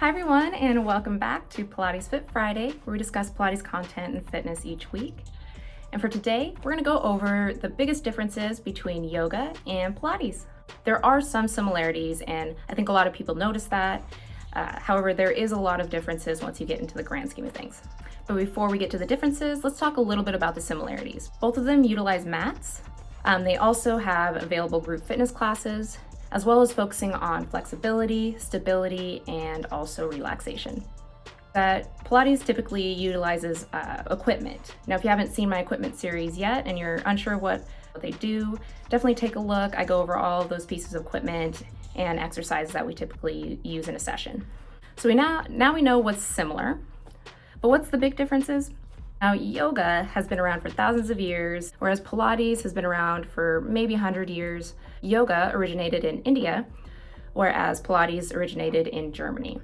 Hi everyone, and welcome back to Pilates Fit Friday, where we discuss Pilates content and fitness each week. And for today, we're going to go over the biggest differences between yoga and Pilates. There are some similarities, and I think a lot of people notice that. However, there is a lot of differences once you get into the grand scheme of things. But before we get to the differences, let's talk a little bit about the similarities. Both of them utilize mats. They also have available group fitness classes, as well as focusing on flexibility, stability, and also relaxation. Pilates typically utilizes equipment. Now, if you haven't seen my equipment series yet and you're unsure what they do, definitely take a look. I go over all of those pieces of equipment and exercises that we typically use in a session. So now we know what's similar, but what's the big differences? Now, yoga has been around for thousands of years, whereas Pilates has been around for maybe 100 years. Yoga originated in India, whereas Pilates originated in Germany.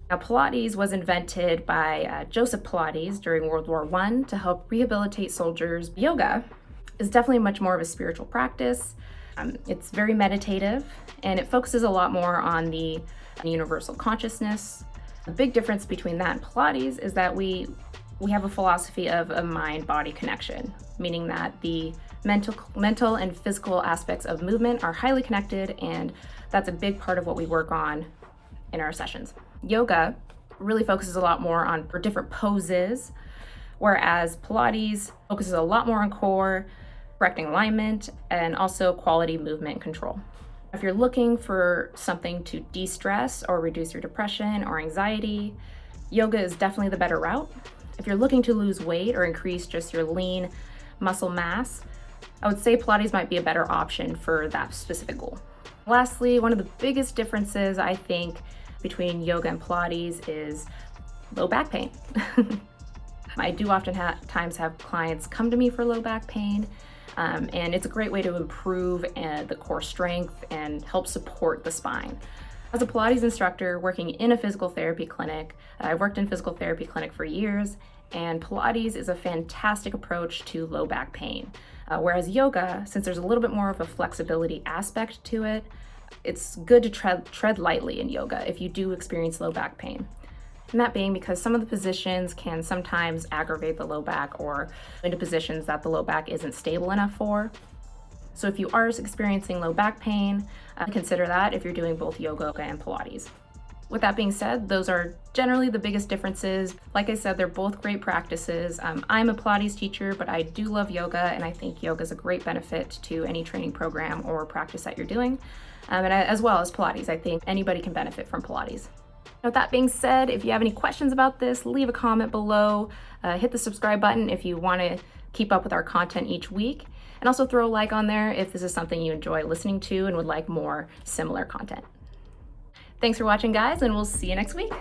Now, Pilates was invented by Joseph Pilates during World War I to help rehabilitate soldiers. Yoga is definitely much more of a spiritual practice. It's very meditative, and it focuses a lot more on the universal consciousness. The big difference between that and Pilates is that we have a philosophy of a mind-body connection, meaning that the mental and physical aspects of movement are highly connected, and that's a big part of what we work on in our sessions. Yoga really focuses a lot more on different poses, whereas Pilates focuses a lot more on core, correcting alignment, and also quality movement control. If you're looking for something to de-stress or reduce your depression or anxiety, yoga is definitely the better route. If you're looking to lose weight or increase just your lean muscle mass, I would say Pilates might be a better option for that specific goal. Lastly, one of the biggest differences I think between yoga and Pilates is low back pain. I do often have clients come to me for low back pain, and it's a great way to improve the core strength and help support the spine. As a Pilates instructor working in a physical therapy clinic, I've worked in physical therapy clinic for years, and Pilates is a fantastic approach to low back pain. Whereas yoga, since there's a little bit more of a flexibility aspect to it, it's good to tread lightly in yoga if you do experience low back pain. And that being because some of the positions can sometimes aggravate the low back or into positions that the low back isn't stable enough for. So if you are experiencing low back pain, consider that if you're doing both yoga and Pilates. With that being said, those are generally the biggest differences. Like I said, they're both great practices. I'm a Pilates teacher, but I do love yoga, and I think yoga is a great benefit to any training program or practice that you're doing. As well as Pilates, I think anybody can benefit from Pilates. With that being said, if you have any questions about this, leave a comment below. Hit the subscribe button if you want to keep up with our content each week. And also throw a like on there if this is something you enjoy listening to and would like more similar content. Thanks for watching, guys, and we'll see you next week.